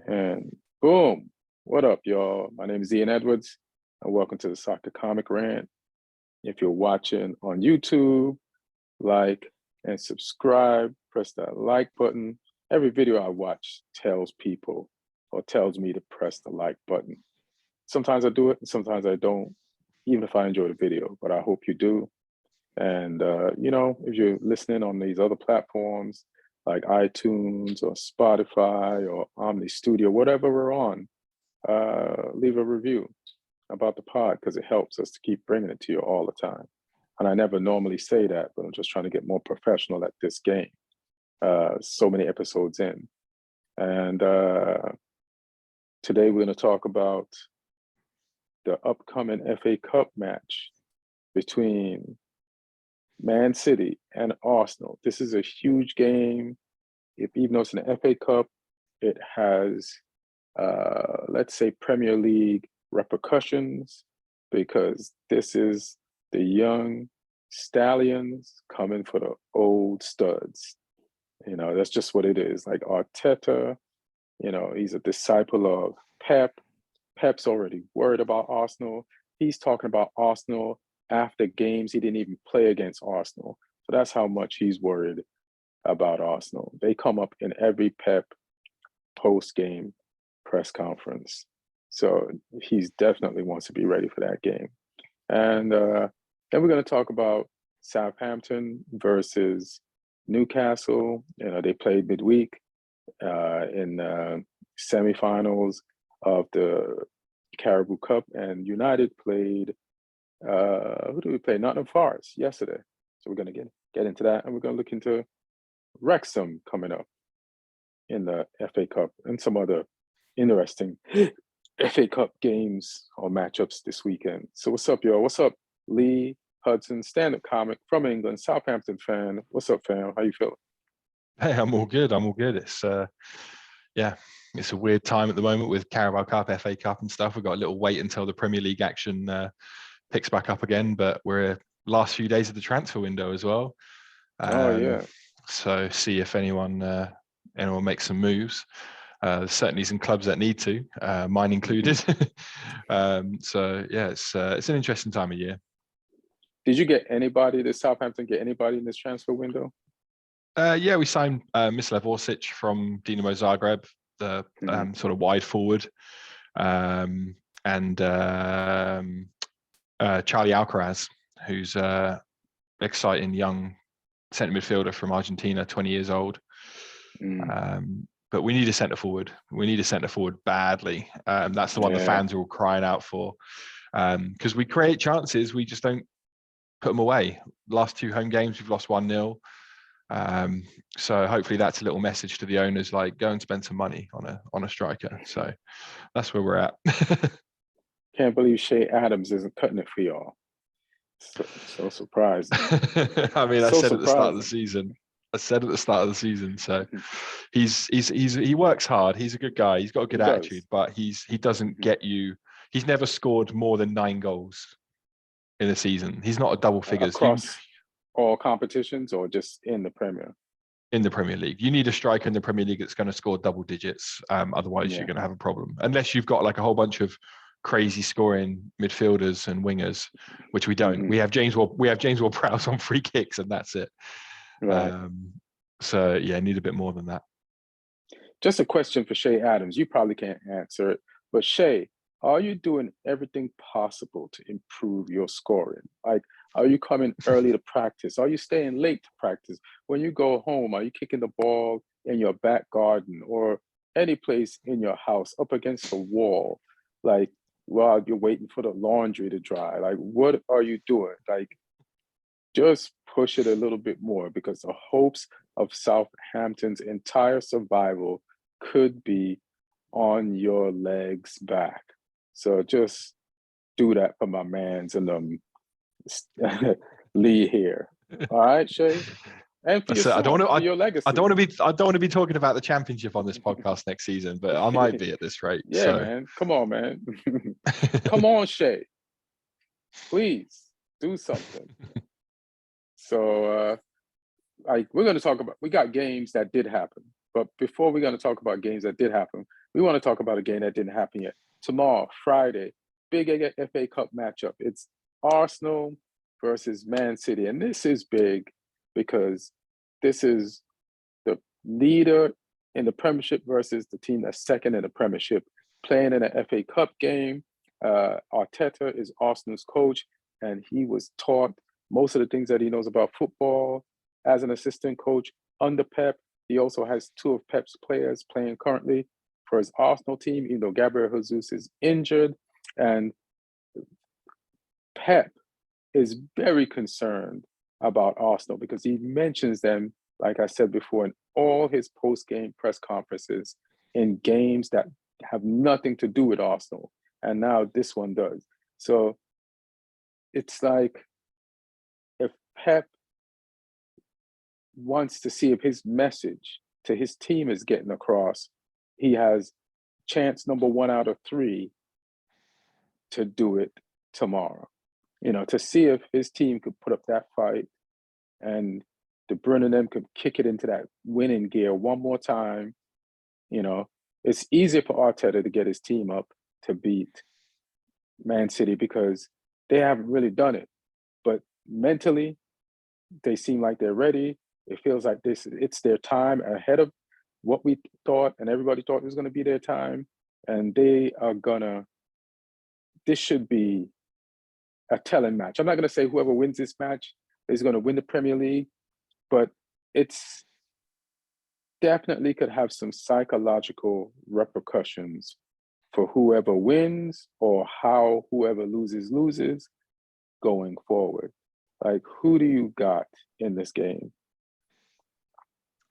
And boom, what up, y'all? My name is Ian Edwards, and welcome to the Soccer Comic Rant. If you're watching on YouTube, like and subscribe, press that like button. Every video I watch tells people or tells me to press the like button. Sometimes I do it, and sometimes I don't, even if I enjoy the video, but I hope you do. And, if you're listening on these other platforms like iTunes or Spotify or Omni Studio, whatever we're on, leave a review about the pod because it helps us to keep bringing it to you all the time. And I never normally say that, but I'm just trying to get more professional at this game. So many episodes in. And today we're going to talk about the upcoming FA Cup match between Man City and Arsenal. This is a huge game. Even though it's an FA Cup, it has, let's say, Premier League repercussions because this is the young stallions coming for the old studs. That's just what it is. Like Arteta, he's a disciple of Pep. Pep's already worried about Arsenal. He's talking about Arsenal after games he didn't even play against Arsenal. So that's how much he's worried about Arsenal. They come up in every Pep post-game press conference. So he's definitely wants to be ready for that game. And then we're going to talk about Southampton versus Newcastle. They played midweek in semifinals of the Carabao Cup, and United played who did we play? Nottingham Forest yesterday. So we're going to get into that, and we're going to look into Wrexham coming up in the FA Cup and some other interesting FA Cup games or matchups this weekend. So what's up, y'all? What's up, Lee Hudson, stand-up comic from England, Southampton fan. What's up, fam? How you feeling? Hey, I'm all good. It's it's a weird time at the moment with Carabao Cup, FA Cup and stuff. We've got a little wait until the Premier League action picks back up again, but we're last few days of the transfer window as well. So see if anyone makes some moves. Certainly some clubs that need to, mine included. It's an interesting time of year. Did you get anybody? Did Southampton get anybody in this transfer window? We signed Mislav Orsic from Dinamo Zagreb, the sort of wide forward, and Charlie Alcaraz, who's exciting young centre midfielder from Argentina, 20 years old. But we need a centre forward. We need a centre forward badly. That's the one the fans are all crying out for. Because we create chances, we just don't put them away. Last two home games, we've lost 1-0. So hopefully that's a little message to the owners, like go and spend some money on a striker. So that's where we're at. Can't believe Shea Adams isn't cutting it for y'all. So surprised. I mean, I said at the start of the season. So he works hard. He's a good guy. He's got a good attitude, but he doesn't get you. He's never scored more than 9 goals in a season. He's not a double figures. Across all competitions or just in the Premier? In the Premier League. You need a striker in the Premier League that's going to score double digits. Otherwise, you're going to have a problem. Unless you've got like a whole bunch of crazy scoring midfielders and wingers, which we don't. We have James Ward-Prowse on free kicks, and that's it. Right. Need a bit more than that. Just a question for Shea Adams. You probably can't answer it, but Shea, are you doing everything possible to improve your scoring? Like, are you coming early to practice? Are you staying late to practice? When you go home, are you kicking the ball in your back garden or any place in your house up against the wall? Like, while you're waiting for the laundry to dry? Like, what are you doing? Like, just push it a little bit more because the hopes of Southampton's entire survival could be on your legs back. So just do that for my mans and Lee here. All right, Shay? And for your legacy. I don't want to be talking about the championship on this podcast next season, but I might be at this rate. Yeah, man. Come on, man. Come on, Shay. Please do something. So we're going to talk about, we got games that did happen. But before we're going to talk about games that did happen, we want to talk about a game that didn't happen yet. Tomorrow, Friday, big FA Cup matchup. It's Arsenal versus Man City. And this is big because this is the leader in the Premiership versus the team that's second in the Premiership, playing in an FA Cup game. Arteta is Arsenal's coach, and he was taught most of the things that he knows about football as an assistant coach under Pep. He also has two of Pep's players playing currently for his Arsenal team, even though Gabriel Jesus is injured. And Pep is very concerned about Arsenal because he mentions them, like I said before, in all his post-game press conferences in games that have nothing to do with Arsenal. And now this one does. So it's like if Pep wants to see if his message to his team is getting across, he has chance number 1 out of 3 to do it tomorrow. You know, to see if his team could put up that fight and De Bruyne and them could kick it into that winning gear one more time. You know, it's easier for Arteta to get his team up to beat Man City because they haven't really done it. But mentally, they seem like they're ready. It feels like it's their time ahead of what we thought, and everybody thought it was going to be their time. And they are this should be a telling match. I'm not going to say whoever wins this match is going to win the Premier League, but it's definitely could have some psychological repercussions for whoever wins or how whoever loses going forward. Like, who do you got in this game?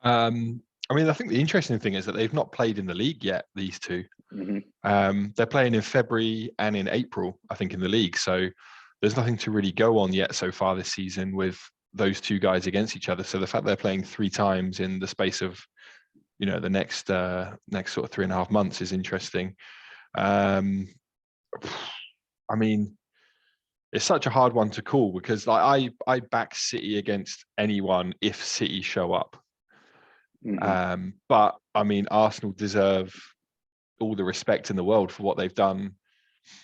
I mean, I think the interesting thing is that they've not played in the league yet, these two. They're playing in February and in April, I think, in the league. So there's nothing to really go on yet so far this season with those two guys against each other. So the fact they're playing 3 times in the space of, you know, the next sort of 3.5 months is interesting. I mean, it's such a hard one to call because like I back City against anyone if City show up. But I mean, Arsenal deserve all the respect in the world for what they've done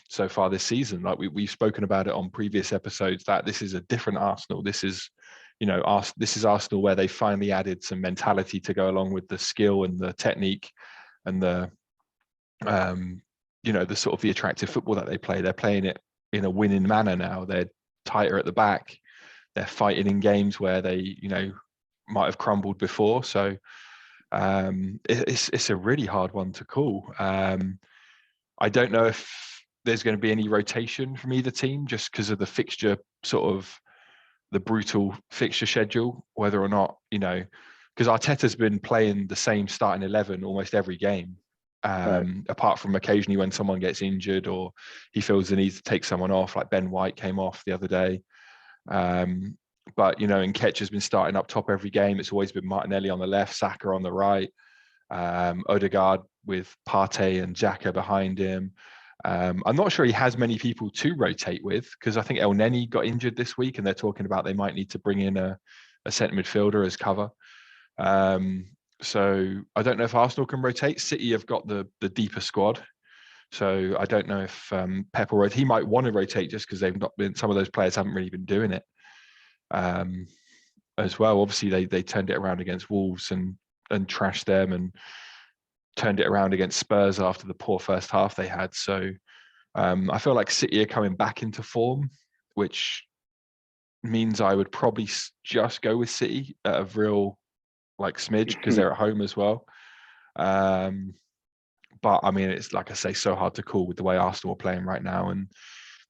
so far this season. Like we've spoken about it on previous episodes that this is a different Arsenal. This is, you know, this is Arsenal where they finally added some mentality to go along with the skill and the technique and the, you know, the sort of the attractive football that they play. They're playing it in a winning manner now. They're tighter at the back. They're fighting in games where they, you know, might have crumbled before. So it's a really hard one to call. I don't know if there's going to be any rotation from either team just because of the fixture, sort of the brutal fixture schedule, whether or not, you know, because Arteta's been playing the same starting 11 almost every game, apart from occasionally when someone gets injured or he feels the need to take someone off, like Ben White came off the other day. But, you know, Nketiah has been starting up top every game. It's always been Martinelli on the left, Saka on the right, Odegaard with Partey and Xhaka behind him. I'm not sure he has many people to rotate with because I think El Neni got injured this week and they're talking about they might need to bring in a centre midfielder as cover. So I don't know if Arsenal can rotate. City have got the deeper squad. So I don't know if Pep or he might want to rotate just because they've not been, some of those players haven't really been doing it as well. Obviously they turned it around against Wolves and trashed them and turned it around against Spurs after the poor first half they had. So I feel like City are coming back into form, which means I would probably just go with City at a real like smidge because they're at home as well. But I mean, it's like I say, so hard to call with the way Arsenal are playing right now, and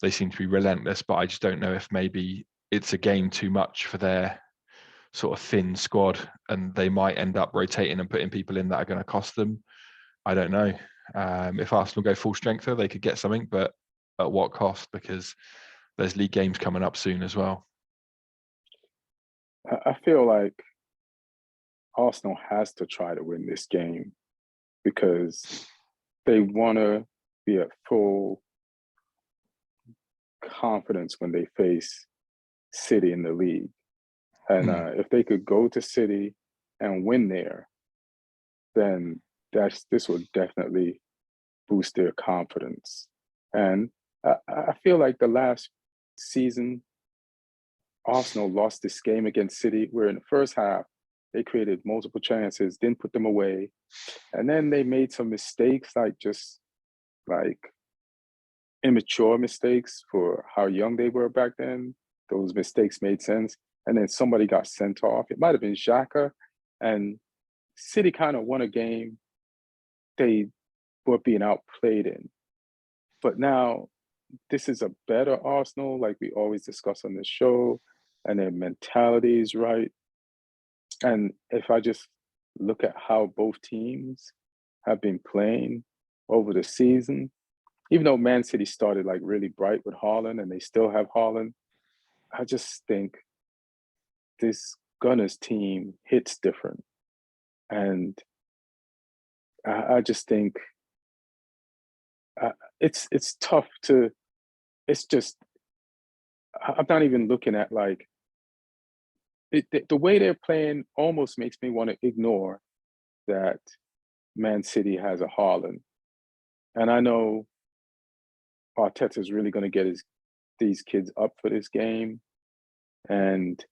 they seem to be relentless. But I just don't know if maybe it's a game too much for their sort of thin squad, and they might end up rotating and putting people in that are going to cost them. I don't know. If Arsenal go full strength, though, they could get something, but at what cost? Because there's league games coming up soon as well. I feel like Arsenal has to try to win this game because they want to be at full confidence when they face City in the league. And if they could go to City and win there, then this will definitely boost their confidence. And I feel like the last season, Arsenal lost this game against City, where in the first half they created multiple chances, didn't put them away, and then they made some mistakes, like just like immature mistakes for how young they were back then. Those mistakes made sense, and then somebody got sent off. It might have been Xhaka, and City kind of won a game they were being outplayed in. But now this is a better Arsenal, like we always discuss on this show, and their mentality is right. And if I just look at how both teams have been playing over the season, even though Man City started like really bright with Haaland and they still have Haaland, I just think this Gunners team hits different. And I just think it's tough to, it's just, I'm not even looking at like, the way they're playing almost makes me want to ignore that Man City has a Haaland. And I know Arteta's really going to get these kids up for this game. And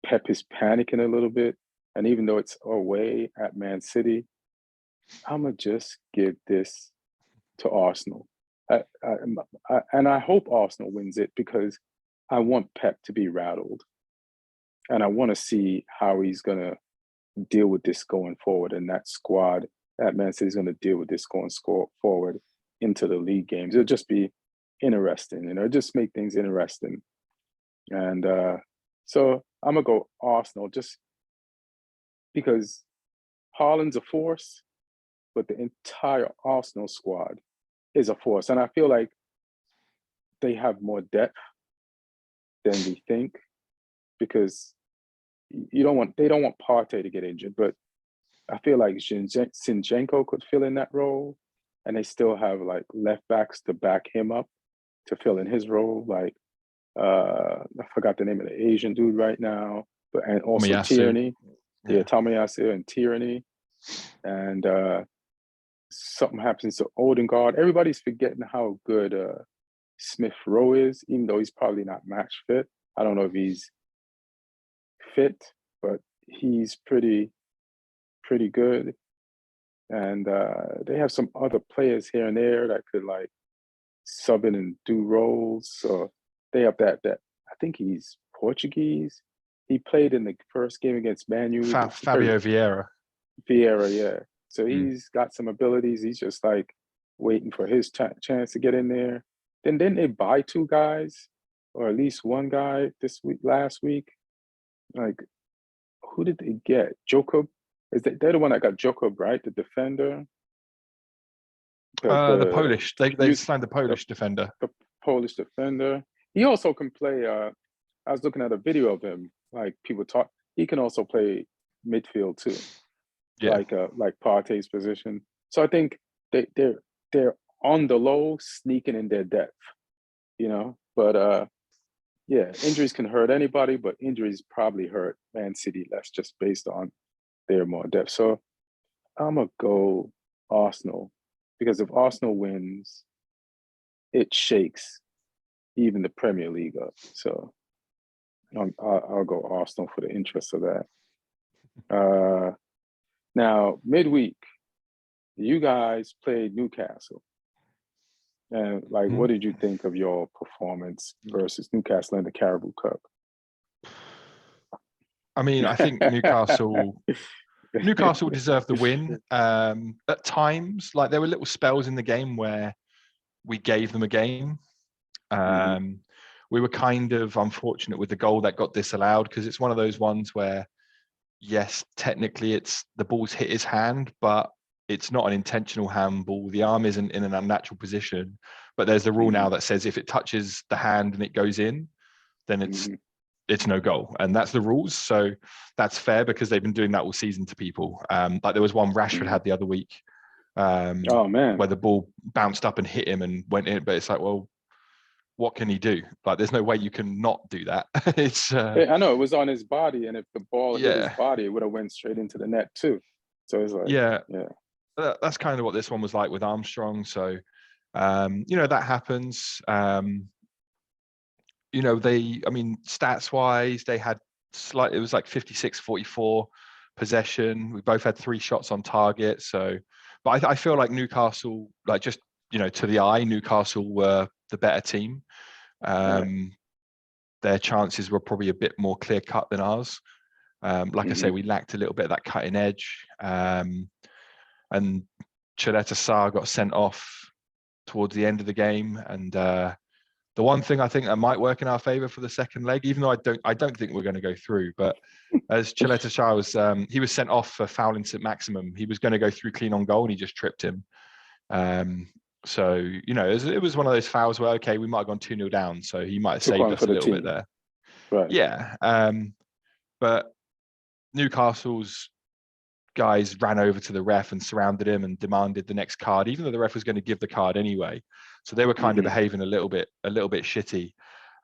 Pep is panicking a little bit. And even though it's away at Man City, I'm going to just give this to Arsenal. And I hope Arsenal wins it because I want Pep to be rattled. And I want to see how he's going to deal with this going forward. And that squad at Man City is going to deal with this going forward into the league games. It'll just be interesting, and it'll just make things interesting. And so I'm going to go Arsenal just because Haaland's a force, but the entire Arsenal squad is a force. And I feel like they have more depth than we think, because they don't want Partey to get injured, but I feel like Zinchenko could fill in that role, and they still have like left backs to back him up to fill in his role. Like I forgot the name of the Asian dude right now, but and also Tomiyasu. Tierney, Tomiyasu and Tierney, and something happens to Odegaard. Everybody's forgetting how good Smith Rowe is, even though he's probably not match fit. I don't know if he's fit, but he's pretty good. And they have some other players here and there that could like sub in and do roles. So they have that I think he's Portuguese. He played in the first game against Man U. Fabio Vieira. Vieira, yeah. So he's got some abilities. He's just like waiting for his chance to get in there. Then didn't they buy two guys, or at least one guy last week? Like, who did they get? Jacob? They're the one that got Jacob, right? The defender. The Polish. They signed the Polish defender. The Polish defender. He also can play. I was looking at a video of him. Like people talk, he can also play midfield too. Yeah. Like Partey's position. So I think they're on the low, sneaking in their depth. But yeah, injuries can hurt anybody, but injuries probably hurt Man City less, just based on their more depth. So I'm going to go Arsenal, because if Arsenal wins, it shakes even the Premier League up. So I'll go Arsenal for the interest of that. Now, midweek, you guys played Newcastle. And what did you think of your performance versus Newcastle in the Carabao Cup? I mean, I think Newcastle deserved the win. At times, like there were little spells in the game where we gave them a game. We were kind of unfortunate with the goal that got disallowed, because it's one of those ones where, yes, technically it's the ball's hit his hand, but it's not an intentional handball. The arm isn't in an unnatural position, but there's the rule now that says if it touches the hand and it goes in, then it's no goal, and that's the rules. So that's fair, because they've been doing that all season to people. Like there was one Rashford had the other week, oh man, where the ball bounced up and hit him and went in. But it's like, well, what can he do? Like, there's no way you can not do that. It's I know it was on his body, and if the ball hit his body, it would have went straight into the net too. So it's like, Yeah, yeah. that's kind of what this one was like with Armstrong. So, you know, that happens. You know, I mean, stats wise, they had it was like 56-44 possession. We both had 3 shots on target. So, but I feel like Newcastle, like just, you know, to the eye, Newcastle were the better team. Right. Their chances were probably a bit more clear cut than ours. Like I say, we lacked a little bit of that cutting edge. And Chaleta Sarr got sent off towards the end of the game. And the one thing I think that might work in our favour for the second leg, even though I don't think we're going to go through, but as Chaleta Sarr was, he was sent off for fouling St Maximum. He was going to go through clean on goal and he just tripped him. So, you know, it was one of those fouls where, okay, we might have gone 2-0 down. So he might have Took saved one us for a the little bit team. there. Right. Yeah. But Newcastle's guys ran over to the ref and surrounded him and demanded the next card, even though the ref was going to give the card anyway. So they were kind of behaving a little bit shitty.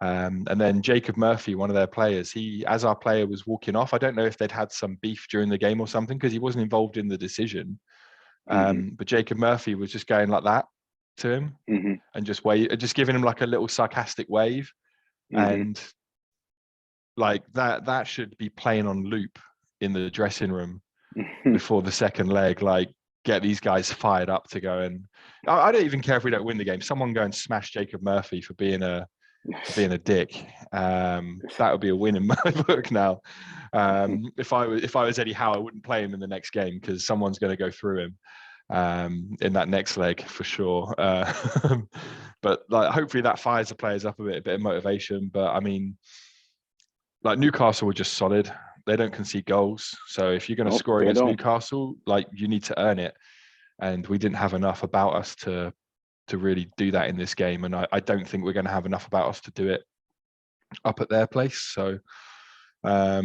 And then Jacob Murphy, one of their players, as our player was walking off, I don't know if they'd had some beef during the game or something because he wasn't involved in the decision. But Jacob Murphy was just going like that to him and just giving him like a little sarcastic wave. And like that should be playing on loop in the dressing room before the second leg. Like, get these guys fired up to go. And I don't even care if we don't win the game. Someone go and smash Jacob Murphy for being a dick. That would be a win in my book now. If I was Eddie Howe, I wouldn't play him in the next game because someone's going to go through him in that next leg for sure. But like, hopefully that fires the players up a bit of motivation. But I mean, like, Newcastle were just solid. They don't concede goals. So if you're going to score against Newcastle, like, you need to earn it. And we didn't have enough about us to really do that in this game. And I don't think we're going to have enough about us to do it up at their place. So there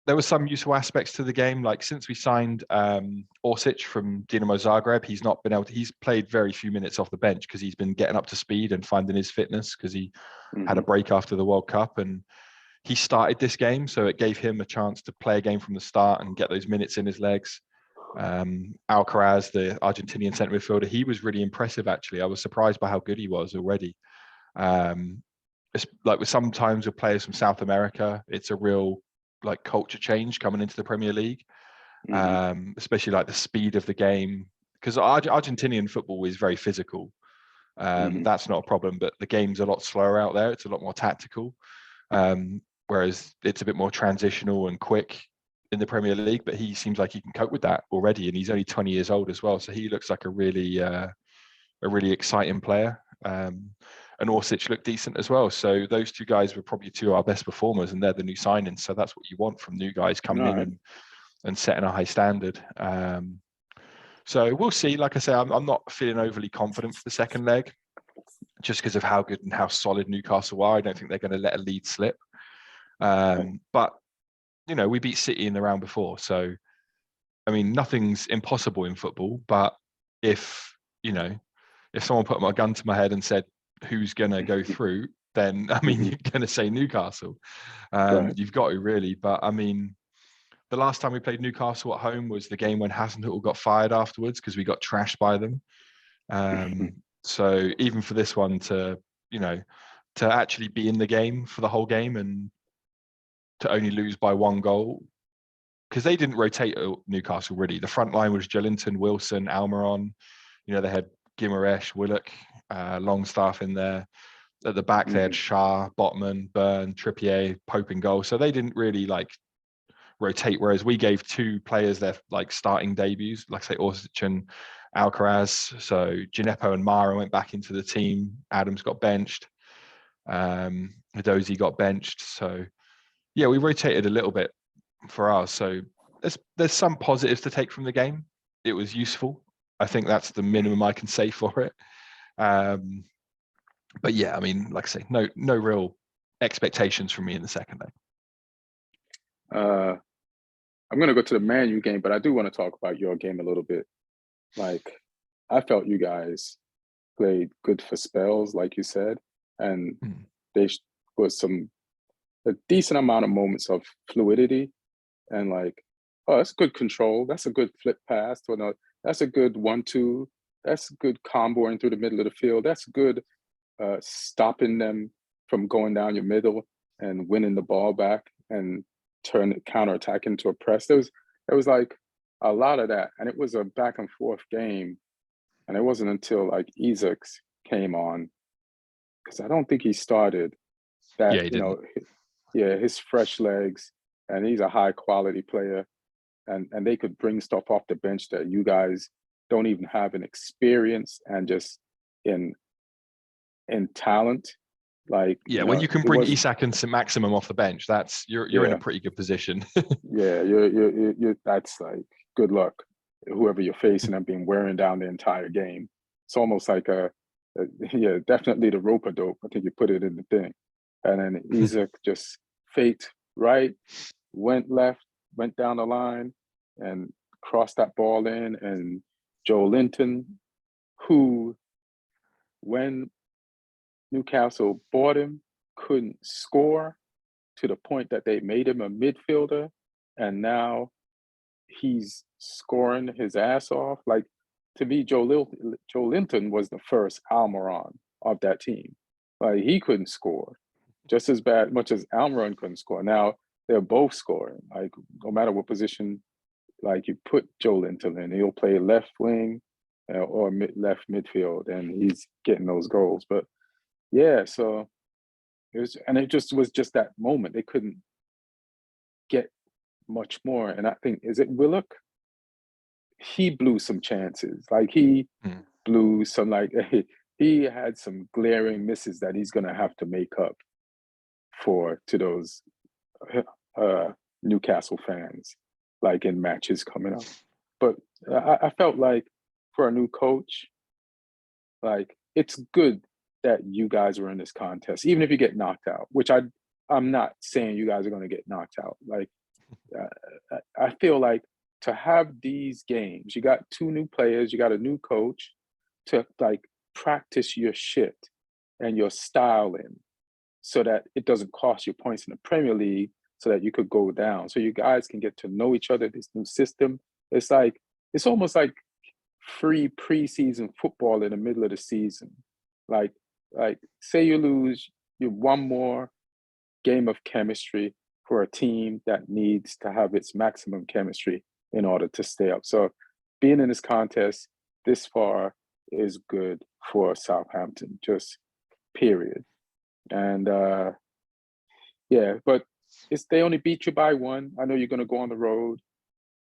were some useful aspects to the game. Like, since we signed Orsic from Dinamo Zagreb, he's played very few minutes off the bench because he's been getting up to speed and finding his fitness because he had a break after the World Cup. And he started this game, so it gave him a chance to play a game from the start and get those minutes in his legs. Alcaraz, the Argentinian centre midfielder, he was really impressive, actually. I was surprised by how good he was already. It's like sometimes with players from South America, it's a real like culture change coming into the Premier League, especially like the speed of the game. Because Argentinian football is very physical. That's not a problem, but the game's a lot slower out there. It's a lot more tactical. Whereas it's a bit more transitional and quick in the Premier League, but he seems like he can cope with that already, and he's only 20 years old as well. So he looks like a really exciting player. And Orsic looked decent as well. So those two guys were probably two of our best performers, and they're the new signings. So that's what you want from new guys coming in and setting a high standard. So we'll see. Like I say, I'm not feeling overly confident for the second leg, just because of how good and how solid Newcastle are. I don't think they're going to let a lead slip. But you know, we beat City in the round before, so I mean, nothing's impossible in football. But if someone put a gun to my head and said who's going to go through, then I mean, you're going to say Newcastle. You've got to, really. But I mean, the last time we played Newcastle at home was the game when Hasenhüttl got fired afterwards because we got trashed by them. So even for this one to actually be in the game for the whole game and to only lose by 1 goal, because they didn't rotate Newcastle really. The front line was Jolinton, Wilson, Almiron. You know, they had Guimaraes, Willock, Longstaff in there. At the back, they had Shah, Botman, Byrne, Trippier, Pope in goal. So they didn't really like rotate, whereas we gave 2 players their like starting debuts, like say Orsic and Alcaraz. So Gineppo and Mara went back into the team. Adams got benched. Edozie got benched. So yeah, we rotated a little bit for ours. So there's some positives to take from the game. It was useful. I think that's the minimum I can say for it. But yeah, I mean, like I say, no real expectations from me in the second leg. I'm going to go to the Man U game, but I do want to talk about your game a little bit. Like, I felt you guys played good for spells, like you said, and there was a decent amount of moments of fluidity, and like oh, that's good control. That's a good flip pass to another. That's a good 1-2. That's good comboing through the middle of the field. That's good stopping them from going down your middle and winning the ball back and turn counterattack into a press. There was like a lot of that, and it was a back and forth game. And it wasn't until like Isaacs came on, because I don't think he started that. Yeah, he didn't. Yeah, his fresh legs, and he's a high quality player, and they could bring stuff off the bench that you guys don't even have in experience and just in talent. Like, Yeah, when you can it bring wasn't. Isak and Maximum off the bench, that's you're in a Yeah, pretty good position. yeah, you're that's like good luck. Whoever you're facing and being wearing down the entire game. It's almost like yeah, definitely the rope a dope. I think you put it in the thing. And then Isaac just faked right, went left, went down the line, and crossed that ball in. And Joe Linton, who, when Newcastle bought him, couldn't score, to the point that they made him a midfielder, and now he's scoring his ass off. Like, to me, Joe Linton was the first Almiron of that team. Like, he couldn't score just as bad much as Almiron couldn't score. Now they're both scoring. Like, no matter what position, like, you put Joe Linton in, he'll play left wing or left midfield, and he's getting those goals. But yeah, so it just was just that moment. They couldn't get much more. And I think, is it Willock? He blew some chances. Like, he Hmm. blew some, like, he had some glaring misses that he's gonna have to make up for to those Newcastle fans, like, in matches coming up. But I felt like, for a new coach, like, it's good that you guys are in this contest, even if you get knocked out, which I'm not saying you guys are going to get knocked out. Like, I feel like, to have these games, you got two new players, you got a new coach, to like practice your shit and your style in, so that it doesn't cost you points in the Premier League, so that you could go down, so you guys can get to know each other. This new system, it's like, it's almost like free preseason football in the middle of the season. Like, say you lose, you one more game of chemistry for a team that needs to have its maximum chemistry in order to stay up. So being in this contest this far is good for Southampton, just period. And yeah, but they only beat you by one. I know you're going to go on the road,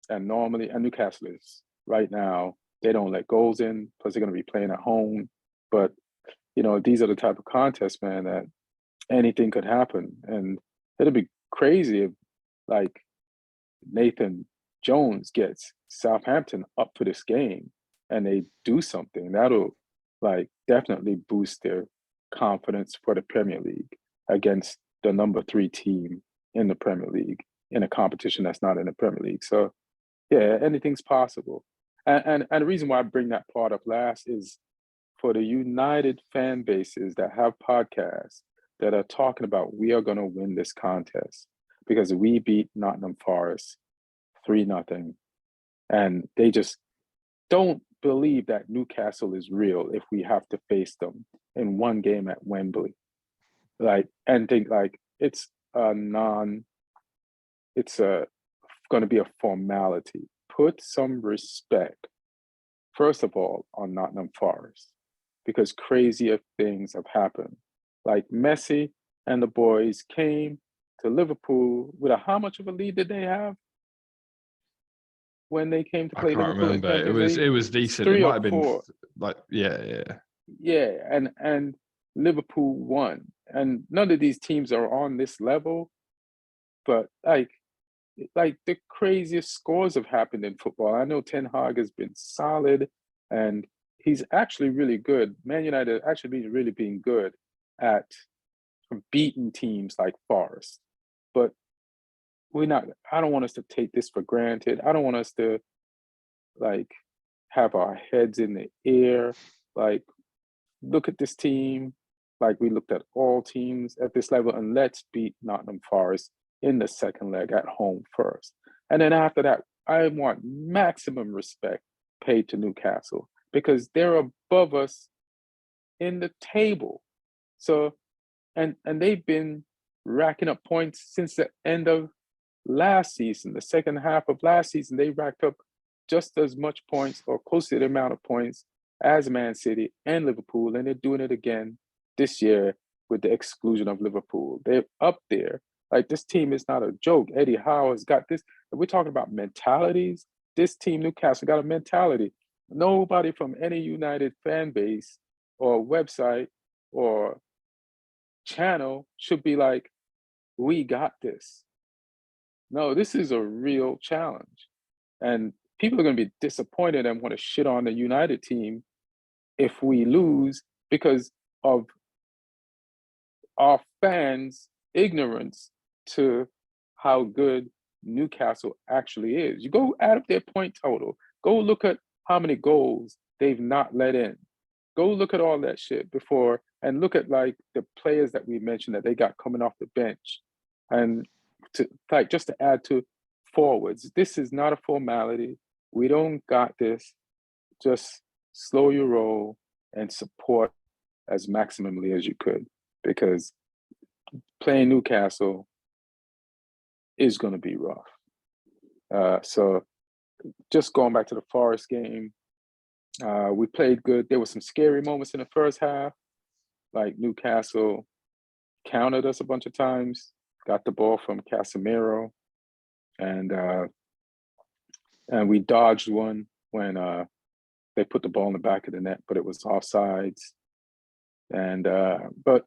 and normally, and Newcastle is right now, they don't let goals in. Plus, they're going to be playing at home. But these are the type of contests, man, that anything could happen, and it'll be crazy if, like, Nathan Jones gets Southampton up for this game and they do something. That'll, like, definitely boost their confidence for the Premier League against the number 3 team in the Premier League, in a competition that's not in the Premier League. So yeah, anything's possible. And the reason why I bring that part up last is for the united fan bases that have podcasts that are talking about, we are going to win this contest because we beat Nottingham Forest 3-0, and they just don't believe that Newcastle is real if we have to face them in one game at Wembley. Like, and think like it's going to be a formality. Put some respect, first of all, on Nottingham Forest, because crazier things have happened. Like, Messi and the boys came to Liverpool with how much of a lead did they have when they came to I play can't Liverpool in remember. It Champions was League? it was It's decent. It 3 might or have been 4. like, yeah. Yeah, and Liverpool won. And none of these teams are on this level, but like the craziest scores have happened in football. I know Ten Hag has been solid, and he's actually really good. Man United actually really being good at beating teams like Forest. But I don't want us to take this for granted. I don't want us to, like, have our heads in the air. Like, look at this team, like we looked at all teams at this level, and let's beat Nottingham Forest in the second leg at home first. And then after that, I want maximum respect paid to Newcastle because they're above us in the table. So, and they've been racking up points since the end of last season. The second half of last season, they racked up just as much points or close to the amount of points as Man City and Liverpool, and they're doing it again this year with the exclusion of Liverpool. They're up there. Like, this team is not a joke. Eddie Howe has got this. If we're talking about mentalities, this team, Newcastle, got a mentality. Nobody from any United fan base or website or channel should be like, we got this. No, this is a real challenge. And people are going to be disappointed and want to shit on the United team if we lose because of our fans' ignorance to how good Newcastle actually is. You go add up their point total, go look at how many goals they've not let in. Go look at all that shit before and look at like the players that we mentioned that they got coming off the bench. And to like just to add to forwards, this is not a formality. We don't got this. Just slow your roll and support as maximally as you could, because playing Newcastle is going to be rough. So just going back to the Forest game, we played good. There were some scary moments in the first half, like Newcastle countered us a bunch of times, got the ball from Casemiro, and we dodged one when they put the ball in the back of the net, but it was offsides. And but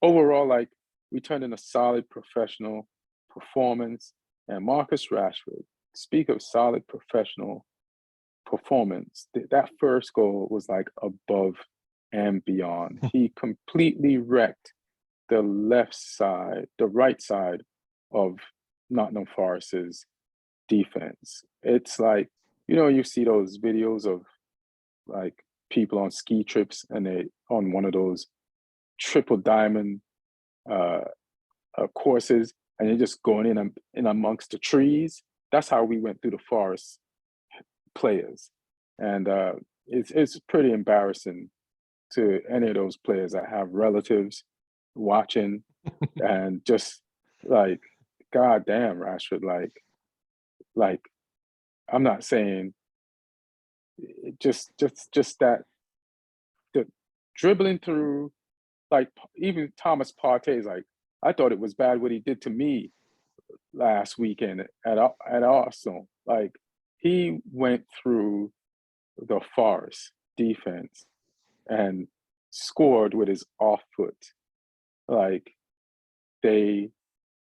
overall, like, we turned in a solid professional performance. And Marcus Rashford, speak of solid professional performance, that first goal was like above and beyond. He completely wrecked the right side of Nottingham Forest's defense. It's like, you see those videos of like people on ski trips and they on one of those triple diamond courses, and you're just going in amongst the trees. That's how we went through the Forest players, and it's pretty embarrassing to any of those players that have relatives watching, and just like, God damn, Rashford, like I'm not saying just that the dribbling through, like even Thomas Partey's like, I thought it was bad what he did to me last weekend at Arsenal. Like, he went through the Forest defense and scored with his off foot. Like, they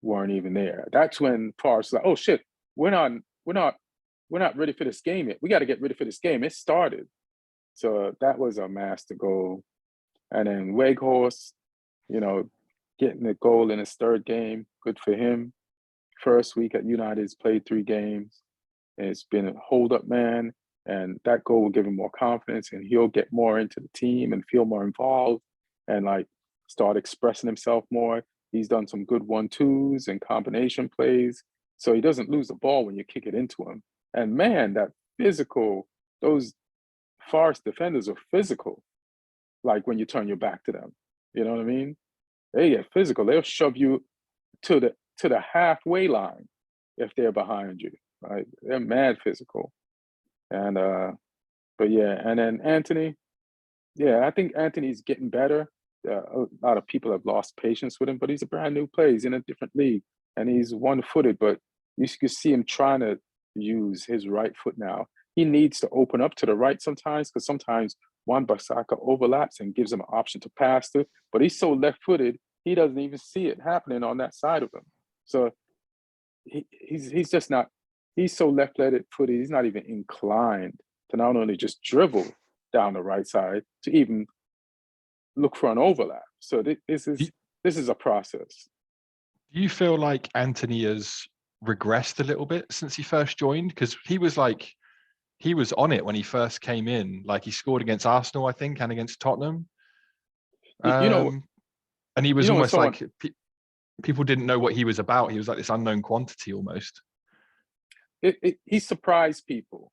weren't even there. That's when Forest was like, oh shit, we're not ready for this game yet. We got to get ready for this game. It started. So that was a master goal. And then Weghorst, getting a goal in his third game, good for him. First week at United, he's played 3 games. And it's been a hold-up man, and that goal will give him more confidence, and he'll get more into the team and feel more involved and like start expressing himself more. He's done some good 1-2s and combination plays, so he doesn't lose the ball when you kick it into him. And man, that physical, those Forest defenders are physical. Like when you turn your back to them, you know what I mean? They get physical. They'll shove you to the halfway line if they're behind you. Right? They're mad physical. And but yeah, and then Anthony, yeah, I think Anthony's getting better. A lot of people have lost patience with him, but he's a brand new player. He's in a different league, and he's one-footed. But you can see him trying to use his right foot now. He needs to open up to the right sometimes, because sometimes Wan-Bissaka overlaps and gives him an option to pass to. But he's so left-footed, he doesn't even see it happening on that side of him. So he's just not. He's so left-footed, he's not even inclined to not only just dribble down the right side, to even look for an overlap. So this is a process. Do you feel like Anthony has regressed a little bit since he first joined? Because he was on it when he first came in. Like, he scored against Arsenal, I think, and against Tottenham. And he was almost like people didn't know what he was about. He was like this unknown quantity almost. he surprised people.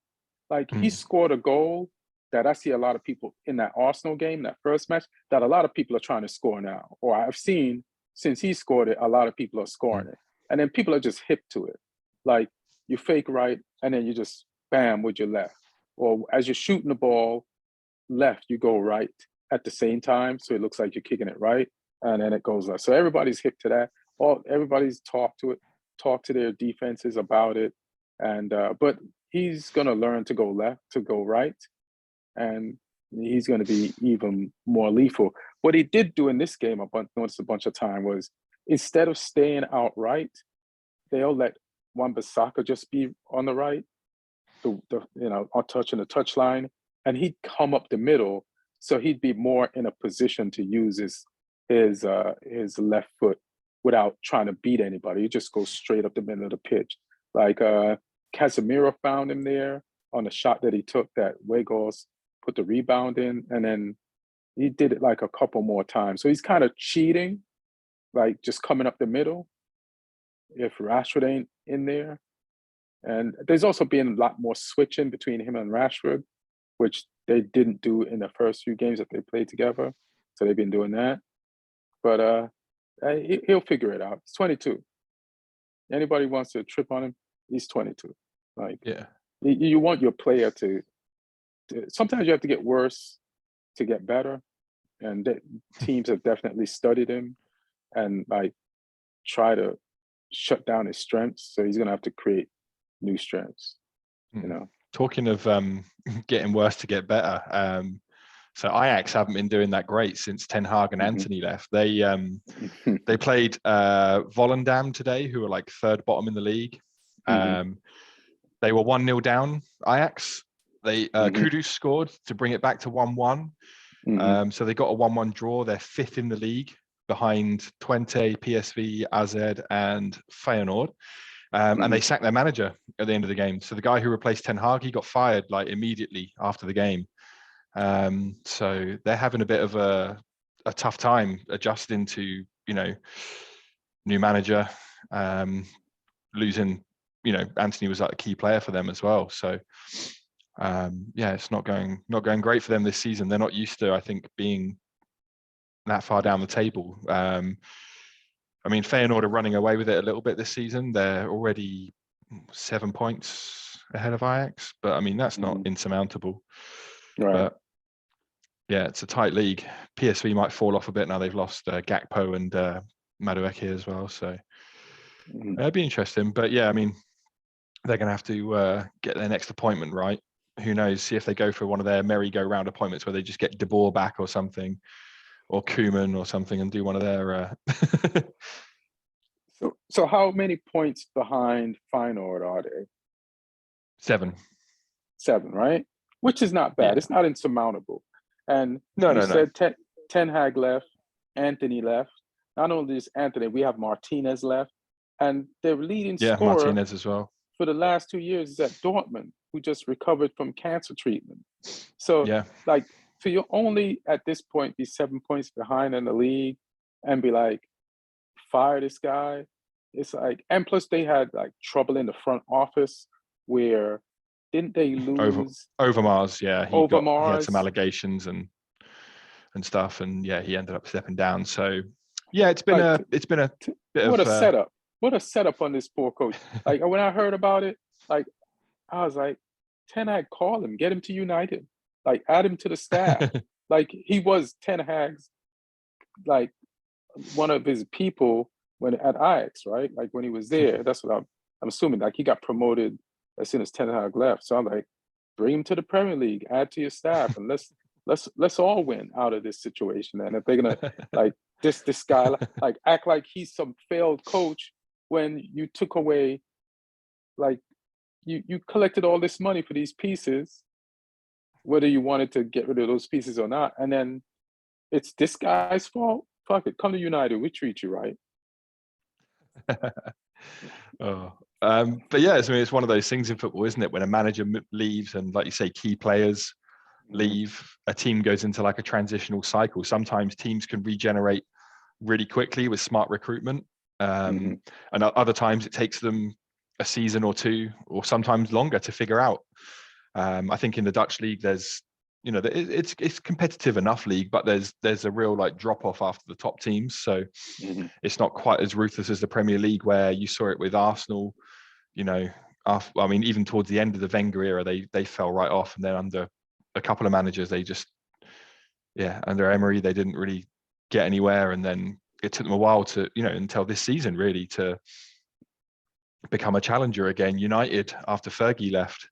Like he scored a goal that I see a lot of people in that Arsenal game, that first match, that a lot of people are trying to score now. Or I've seen since he scored it, a lot of people are scoring it. And then people are just hip to it. Like you fake right, and then you just bam with your left. Or as you're shooting the ball left, you go right at the same time. So it looks like you're kicking it right. And then it goes left. So everybody's hip to that. Everybody's talked to their defenses about it. And but he's gonna learn to go left, to go right, and he's gonna be even more lethal. What he did do in this game, I noticed a bunch of time, was instead of staying outright, they'll let Wan-Bissaka just be on the right, on touching the touchline, and he'd come up the middle, so he'd be more in a position to use his left foot without trying to beat anybody. He just goes straight up the middle of the pitch. Like Casemiro found him there on the shot that he took that Weghorst put the rebound in, and then he did it like a couple more times. So he's kind of cheating, like just coming up the middle if Rashford ain't in there. And there's also been a lot more switching between him and Rashford, which they didn't do in the first few games that they played together. So they've been doing that. But he'll figure it out. He's 22. Anybody wants to trip on him, he's 22. Like, Yeah. You want your player to sometimes you have to get worse to get better. And teams have definitely studied him and like try to shut down his strengths. So he's going to have to create new strengths, you know. Talking of getting worse to get better, so Ajax haven't been doing that great since Ten Hag and Anthony left. They played Volendam today, who are like third bottom in the league. They were 1-0 down, Ajax. Kudus scored to bring it back to 1-1. So they got a 1-1 draw. They're fifth in the league behind Twente, PSV, AZ, and Feyenoord. And they sacked their manager at the end of the game. So the guy who replaced Ten Hag, he got fired like immediately after the game. So they're having a bit of a tough time adjusting to, new manager, losing, Anthony was like a key player for them as well. So it's not going great for them this season. They're not used to, I think, being that far down the table. I mean, Feyenoord are running away with it a little bit this season. They're already 7 points ahead of Ajax, but I mean, that's not insurmountable. Right. But yeah, it's a tight league. PSV might fall off a bit now. They've lost Gakpo and Madueke as well. So it'd be interesting. But yeah, I mean, they're going to have to get their next appointment right. Who knows? See if they go for one of their merry-go-round appointments where they just get De Boer back or something, or Koeman or something, and do one of their. So how many points behind Feyenoord are they? 7, right? Which is not bad. Yeah. It's not insurmountable. And No. said Ten Hag left, Anthony left. Not only is Anthony, we have Martinez left, and their leading scorer Martinez as well for the last 2 years is at Dortmund, who just recovered from cancer treatment. So so you'll only at this point be 7 points behind in the league and be like, fire this guy. It's like, and plus they had like trouble in the front office where didn't they lose Overmars? Yeah, he had some Overmars? allegations and stuff, and yeah, he ended up stepping down. So yeah, it's been Like, a bit what of a setup. What a setup on this poor coach. Like when I heard about it, like I was like, Ten Hag, call him, get him to United, like add him to the staff. Like he was Ten Hag's, like one of his people when at Ajax, right? Like when he was there, that's what I'm assuming. Like he got promoted as soon as Ten Hag left. So I'm like, bring him to the Premier League, add to your staff, and let's all win out of this situation. And if they're gonna like this guy like act like he's some failed coach when you took away, like you collected all this money for these pieces, whether you wanted to get rid of those pieces or not, and then it's this guy's fault. Fuck it, come to United, we treat you right. But yeah, I mean, it's one of those things in football, isn't it? When a manager leaves and, like you say, key players leave, a team goes into like a transitional cycle. Sometimes teams can regenerate really quickly with smart recruitment, and other times it takes them a season or two, or sometimes longer to figure out. I think in the Dutch league, there's, you know, it's competitive enough league, but there's a real like drop off after the top teams. So it's not quite as ruthless as the Premier League, where you saw it with Arsenal. You know, I mean, even towards the end of the Wenger era, they fell right off, and then under a couple of managers, they just, under Emery, they didn't really get anywhere, and then it took them a while to, you know, until this season really, to become a challenger again. United, after Fergie left,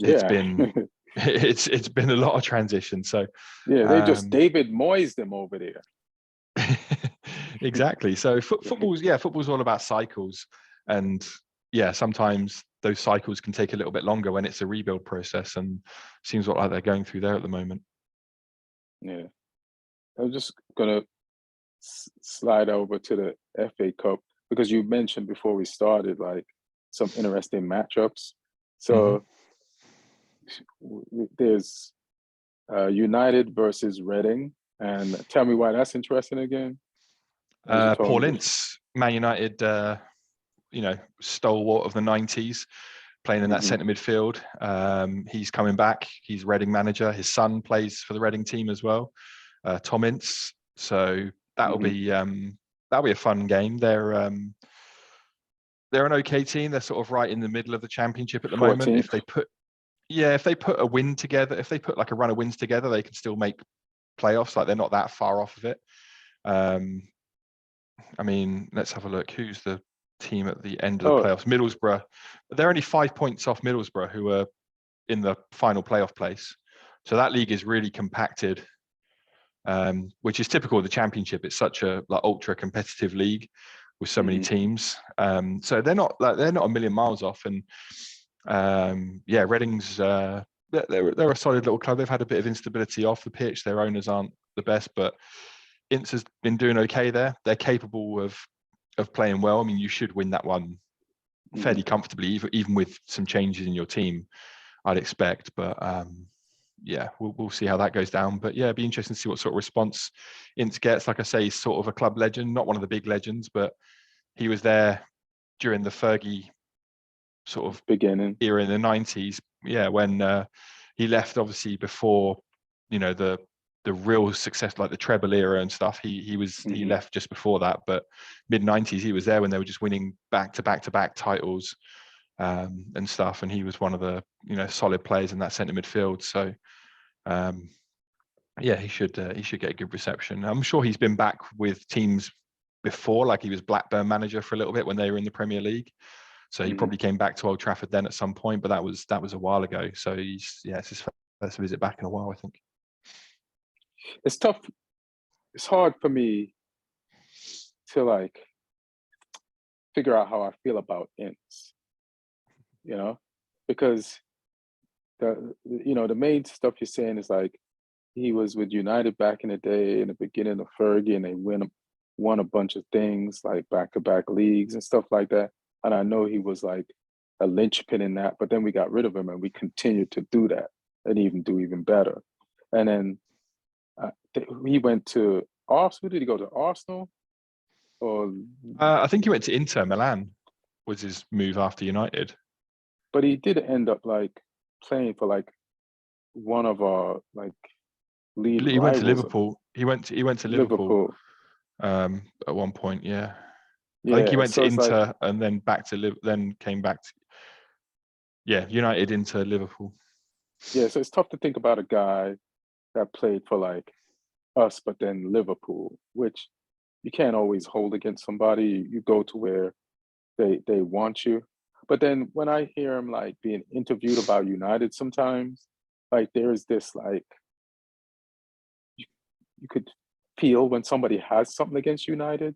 it's Yeah. been it's been a lot of transition. So Yeah, they just David Moyes them over there. Exactly. So football's all about cycles, and sometimes those cycles can take a little bit longer when it's a rebuild process, and seems like they're going through there at the moment. Yeah, I'm just gonna slide over to the FA Cup, because you mentioned before we started like some interesting matchups. So there's United versus Reading, and tell me why that's interesting again. Paul Ince, Man United, stalwart of the 90s, playing in that centre midfield. He's coming back. He's Reading manager. His son plays for the Reading team as well, Tom Ince. So that'll be a fun game. They're an okay team. They're sort of right in the middle of the Championship at the 14th. Moment. If they put a win together, if they put like a run of wins together, they can still make playoffs. Like, they're not that far off of it. I mean, let's have a look. Who's the team at the end of the playoffs? Middlesbrough. They're only 5 points off Middlesbrough, who are in the final playoff place. So that league is really compacted, which is typical of the Championship. It's such a ultra competitive league with so many teams. So they're not a million miles off. And Reading's they're a solid little club. They've had a bit of instability off the pitch. Their owners aren't the best, but Ince has been doing okay there. They're capable of playing well. I mean, you should win that one fairly comfortably, even with some changes in your team, I'd expect. But we'll see how that goes down. But it'd be interesting to see what sort of response Ince gets. Like I say, he's sort of a club legend, not one of the big legends, but he was there during the Fergie sort of beginning era in the 90s. When he left, obviously before, the real success, like the treble era and stuff. He left just before that, but mid 90s he was there when they were just winning back to back titles and stuff. And he was one of the solid players in that centre midfield. So he should get a good reception. I'm sure he's been back with teams before, like he was Blackburn manager for a little bit when they were in the Premier League. So he probably came back to Old Trafford then at some point, but that was a while ago. So it's his first visit back in a while, I think. It's tough. It's hard for me to like figure out how I feel about Ince, because the main stuff you're saying is like he was with United back in the day in the beginning of Fergie, and they won a bunch of things like back-to-back leagues and stuff like that. And I know he was like a linchpin in that, but then we got rid of him and we continued to do that and do even better. And then he went to Arsenal. Did he go to Arsenal? Or I think he went to Inter Milan. Was his move after United? But he did end up like playing for like one of our like lead. He went to Liverpool. He went to Liverpool. At one point, I think he went to Inter and then then came back to United, Inter, Liverpool. Yeah, so it's tough to think about a guy that played for like us, but then Liverpool, which you can't always hold against somebody. You go to where they want you. But then when I hear him like being interviewed about United sometimes, like there's this like you could feel when somebody has something against United.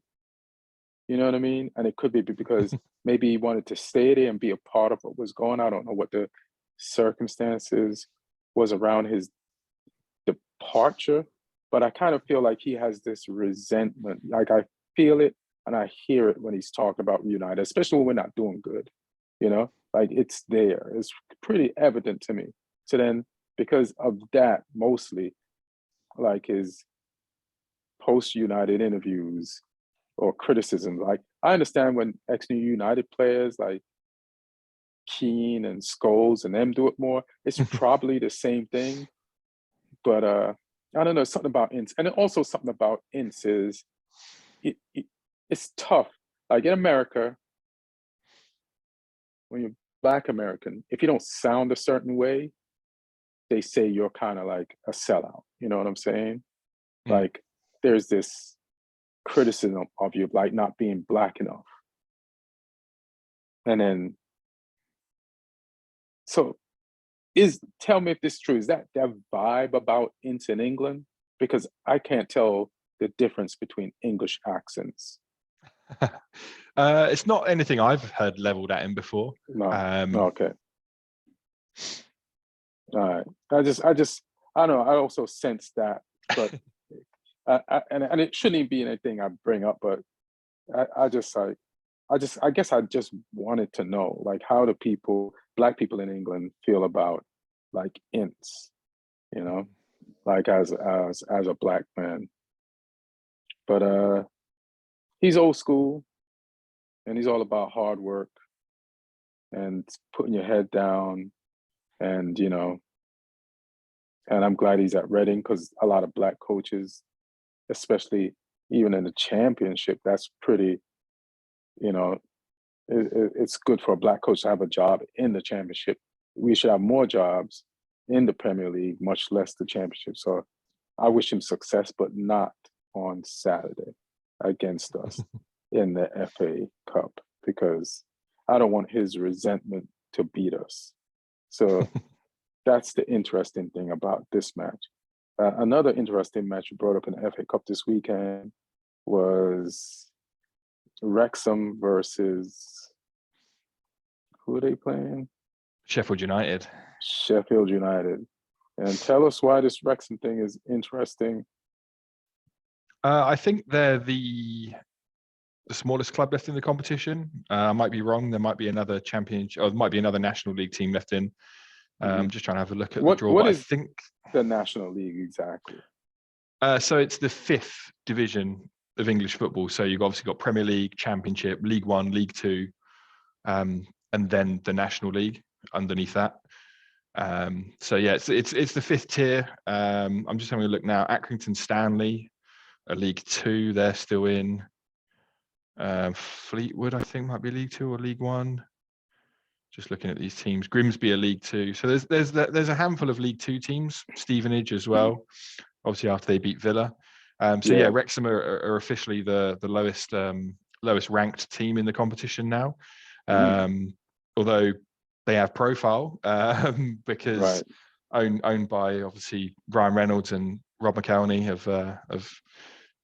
You know what I mean? And it could be because maybe he wanted to stay there and be a part of what was going on. I don't know what the circumstances was around his departure, but I kind of feel like he has this resentment. Like I feel it and I hear it when he's talking about United, especially when we're not doing good. Like it's there. It's pretty evident to me. So then because of that, mostly like his post-United interviews or criticism, like I understand when ex-New United players like Keane and Scholes and them do it more. It's probably the same thing, but I don't know. Something about Ince, and also something about Ince is it's tough. Like in America, when you're Black American, if you don't sound a certain way, they say you're kind of like a sellout. You know what I'm saying? Like there's this criticism of you like not being Black enough, and then so tell me if this is true. Is that vibe about Ince in England? Because I can't tell the difference between English accents. It's not anything I've heard leveled at him before. No. Okay. All right. I don't know. I also sense that, but and it shouldn't even be anything I bring up, but I guess I just wanted to know, like, how do Black people in England feel about like Ince, you know, like as a Black man. But he's old school, and he's all about hard work and putting your head down, and and I'm glad he's at Reading because a lot of Black coaches, especially even in the championship, that's pretty, it's good for a Black coach to have a job in the championship. We should have more jobs in the Premier League, much less the championship. So I wish him success, but not on Saturday against us in the FA Cup, because I don't want his resentment to beat us. So that's the interesting thing about this match. Another interesting match you brought up in the FA Cup this weekend was Wrexham versus, who are they playing? Sheffield United. Sheffield United. And tell us why this Wrexham thing is interesting. I think they're the smallest club left in the competition. I might be wrong. There might be another championship, or there might be another National League team left in. I'm just trying to have a look at the draw. What but is I think the National League exactly? So it's the 5th division of English football. So you've obviously got Premier League, Championship, League One, League Two, and then the National League underneath that. So yeah, it's the 5th tier. I'm just having a look now. Accrington Stanley, League Two, they're still in. Fleetwood, I think, might be League Two or League One. Just looking at these teams. Grimsby are League Two. So there's a handful of League Two teams. Stevenage as well. Obviously after they beat Villa. So yeah, Wrexham are officially the lowest ranked team in the competition now. Although they have profile because owned by obviously Ryan Reynolds and Rob McElhenney of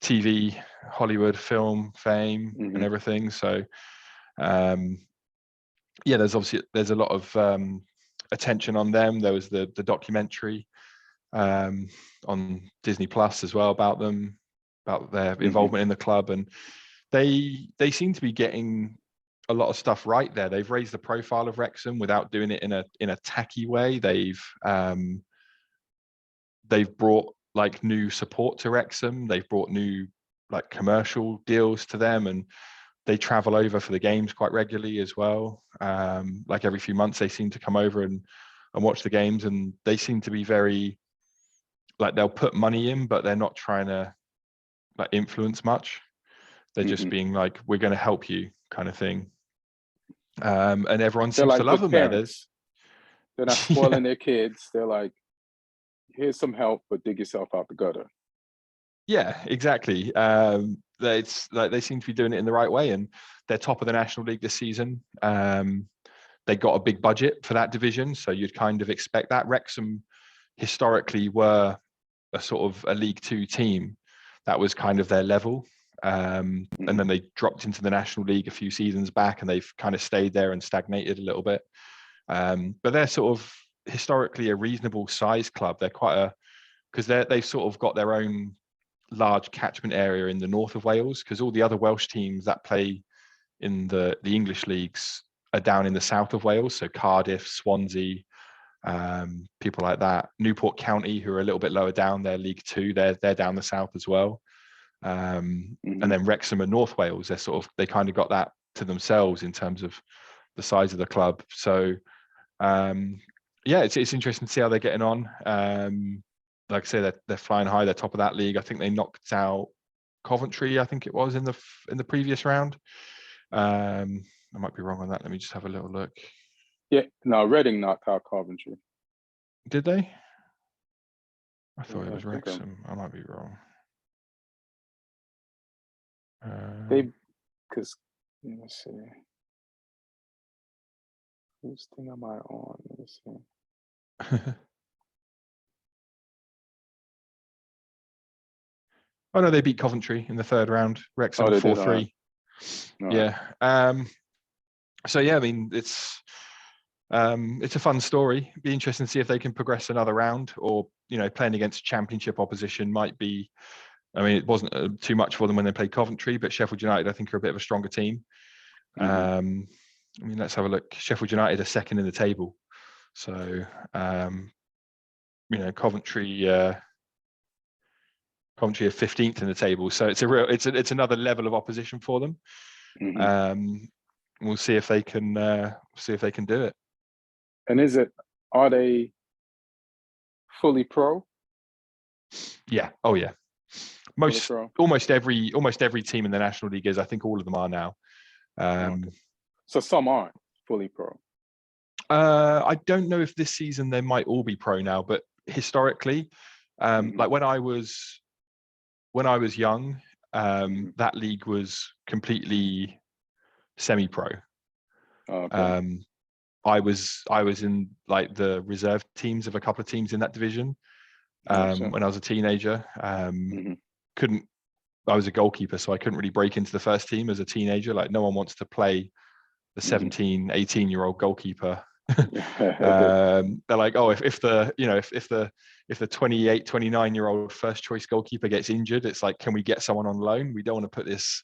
TV, Hollywood, film fame and everything. So yeah, there's a lot of attention on them. There was the documentary on Disney Plus as well about them, about their involvement in the club, and they seem to be getting a lot of stuff right there. They've raised the profile of Wrexham without doing it in a tacky way. They've brought like new support to Wrexham. They've brought new like commercial deals to them, and they travel over for the games quite regularly as well. Like every few months, they seem to come over and watch the games, and they seem to be very like, they'll put money in, but they're not trying to like influence much. They're just being like, we're going to help you kind of thing. And everyone seems to love them there. They're not spoiling their kids. They're like, here's some help, but dig yourself out the gutter. Yeah, exactly. It's like they seem to be doing it in the right way, and they're top of the National League this season. They got a big budget for that division, so you'd kind of expect that. Wrexham historically were a sort of a League Two team. That was kind of their level. And then they dropped into the National League a few seasons back, and they've kind of stayed there and stagnated a little bit. But they're sort of historically a reasonable size club. They're because they've sort of got their own large catchment area in the north of Wales, because all the other Welsh teams that play in the English leagues are down in the south of Wales. So Cardiff, Swansea, people like that. Newport County, who are a little bit lower down, they're League Two. They're down the south as well. And then Wrexham and North Wales, they kind of got that to themselves in terms of the size of the club. So yeah, it's interesting to see how they're getting on. Like I say, they're flying high. They're top of that league. I think they knocked out Coventry, I think it was in the previous round. I might be wrong on that. Let me just have a little look. Yeah, no, Reading knocked out Coventry. Did they? I thought it was I think Wrexham. I might be wrong. Because let's see, whose thing am I on? Let me see. Oh no, they beat Coventry in the third round. Wrexham 4-3. Yeah. So yeah, I mean it's a fun story. It'd be interesting to see if they can progress another round, or playing against championship opposition might be. I mean, it wasn't too much for them when they played Coventry, but Sheffield United, I think, are a bit of a stronger team. I mean, let's have a look. Sheffield United are second in the table, so Coventry are 15th in the table. So it's another level of opposition for them. We'll see if they can do it. And are they fully pro? Yeah. Oh yeah. Almost every team in the National League is. I think all of them are now. So some aren't fully pro. I don't know if this season they might all be pro now, but historically, like when I was young, that league was completely semi-pro. I was in like the reserve teams of a couple of teams in that division when I was a teenager. I was a goalkeeper, so I couldn't really break into the first team as a teenager. Like no one wants to play the 17, 18-year-old goalkeeper. They're like, oh, if the 28, 29-year-old first choice goalkeeper gets injured, it's like, can we get someone on loan? We don't want to put this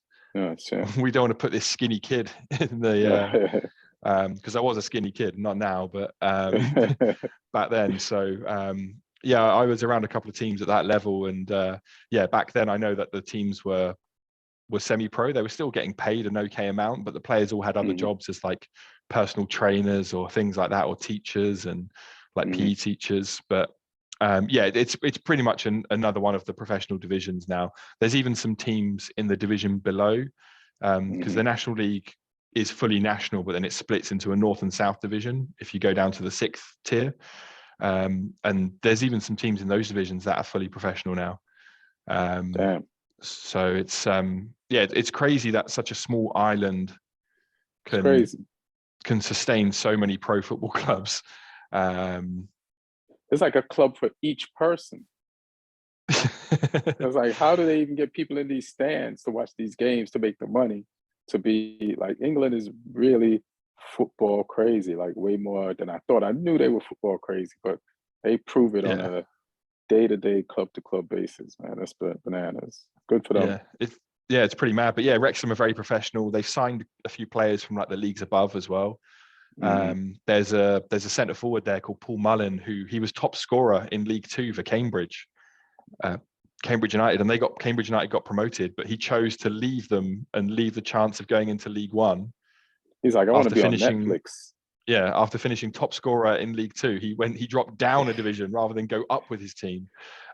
we don't want to put this skinny kid in the because I was a skinny kid, not now, but back then. So yeah, I was around a couple of teams at that level, and yeah, back then I know that the teams were semi-pro. They were still getting paid an okay amount, but the players all had other jobs as like personal trainers or things like that, or teachers and like PE teachers. But yeah, it's pretty much another one of the professional divisions now. There's even some teams in the division below, because the National League is fully national, but then it splits into a North and South division if you go down to the 6th tier. And there's even some teams in those divisions that are fully professional now. Damn. So it's yeah, it's crazy that such a small island can sustain so many pro football clubs. It's like a club for each person. It's like, how do they even get people in these stands to watch these games to make the money? To be like, England is really football crazy, like way more than I thought. I knew they were football crazy, but they prove it on a day-to-day, club-to-club basis, man. That's bananas. Good for them. Yeah, it's pretty mad. But yeah, Wrexham are very professional. They've signed a few players from like the leagues above as well. There's a centre forward there called Paul Mullen, who he was top scorer in League Two for Cambridge United, and Cambridge United got promoted, but he chose to leave them and leave the chance of going into League One. He's like, I want to be on Netflix. Yeah, after finishing top scorer in League Two, he dropped down a division rather than go up with his team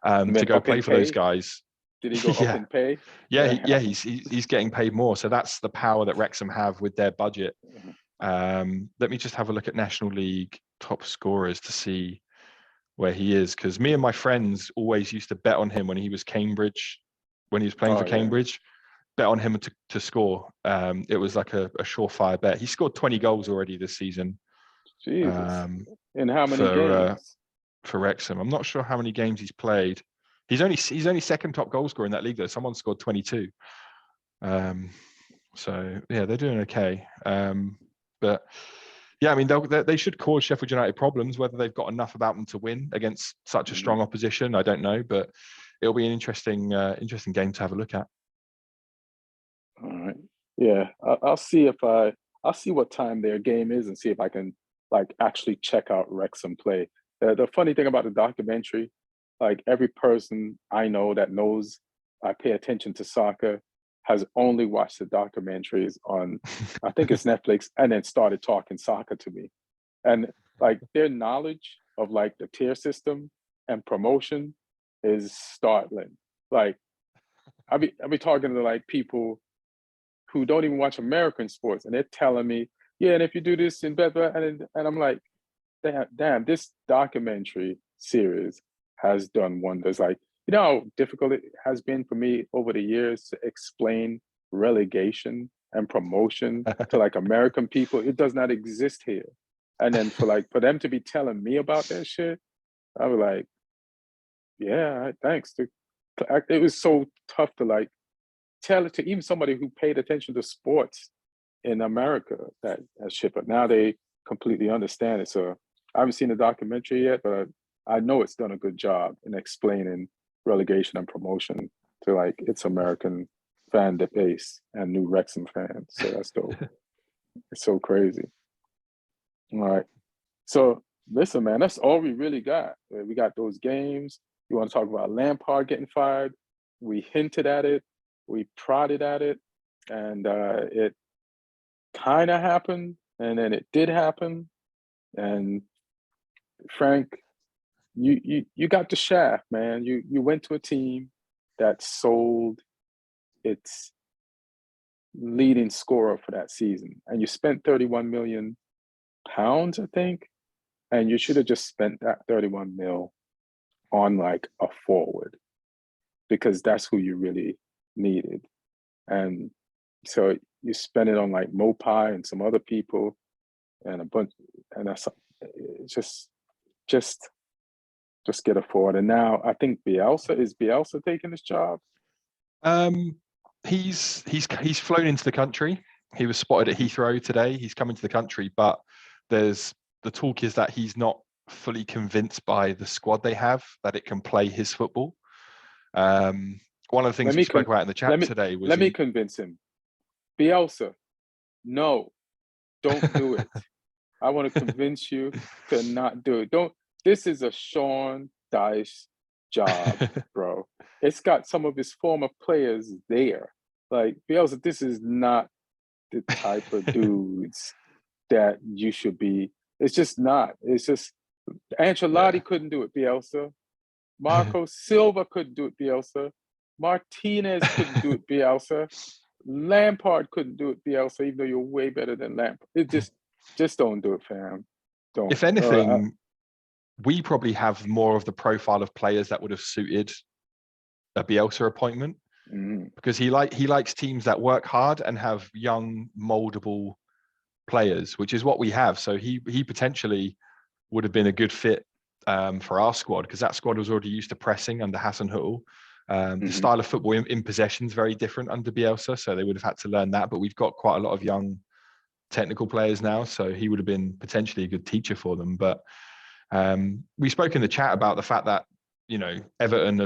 to go play for those guys. Did he go up in pay? Yeah, he's getting paid more. So that's the power that Wrexham have with their budget. Let me just have a look at National League top scorers to see where he is, because me and my friends always used to bet on him when he was playing for Cambridge. Bet on him to score. It was like a surefire bet. He scored 20 goals already this season. Jesus. In how many games? For Wrexham, I'm not sure how many games he's played. He's only second top goal scorer in that league though. Someone scored 22. So yeah, they're doing okay. But yeah, I mean, they should cause Sheffield United problems. Whether they've got enough about them to win against such a strong opposition, I don't know. But it'll be an interesting game to have a look at. All right. Yeah, I'll see what time their game is and see if I can like actually check out Wrexham play. The funny thing about the documentary, like every person I know that knows I pay attention to soccer has only watched the documentaries on, I think it's Netflix, and then started talking soccer to me. And like their knowledge of like the tier system and promotion is startling. Like I be talking to like people who don't even watch American sports, and they're telling me, yeah, and if you do this and blah blah, and I'm like, damn, this documentary series has done wonders. Like, you know how difficult it has been for me over the years to explain relegation and promotion to like American people. It does not exist here. And then for them to be telling me about that shit, I was like, yeah, thanks. It was so tough to like tell it to even somebody who paid attention to sports in America, that shit. But now they completely understand it. So I haven't seen the documentary yet, but I know it's done a good job in explaining relegation and promotion to like its American fan base and new Wrexham fans. So that's dope. It's so crazy. All right. So listen, man, that's all we really got. We got those games. You want to talk about Lampard getting fired? We hinted at it. We prodded at it, and it kind of happened, and then it did happen. And Frank, you got the shaft, man. You went to a team that sold its leading scorer for that season, and you spent 31 million pounds, I think, and you should have just spent that 31 mil on like a forward, because that's who you really needed. And so you spend it on like Mopai and some other people and a bunch, and that's just get a forward. And now I think Bielsa taking this job. He's flown into the country. He was spotted at Heathrow today. He's coming to the country, but there's the talk is that he's not fully convinced by the squad they have that it can play his football. One of the things we spoke about in the chat today was let me convince him. Bielsa, no, don't do it. I want to convince you to not do it. Don't. This is a Sean Dyche job, bro. It's got some of his former players there. Like Bielsa, this is not the type of dudes that you should be. It's just not. It's just Ancelotti couldn't do it, Bielsa. Marco Silva couldn't do it, Bielsa. Martinez couldn't do it, Bielsa. Lampard couldn't do it, Bielsa, even though you're way better than Lampard. It just don't do it, fam. Don't. If anything, we probably have more of the profile of players that would have suited a Bielsa appointment, because he likes teams that work hard and have young, moldable players, which is what we have. So he potentially would have been a good fit for our squad, because that squad was already used to pressing under Hassan Huttel. The style of football in possession is very different under Bielsa, so they would have had to learn that. But we've got quite a lot of young technical players now, so he would have been potentially a good teacher for them. But we spoke in the chat about the fact that, you know, Everton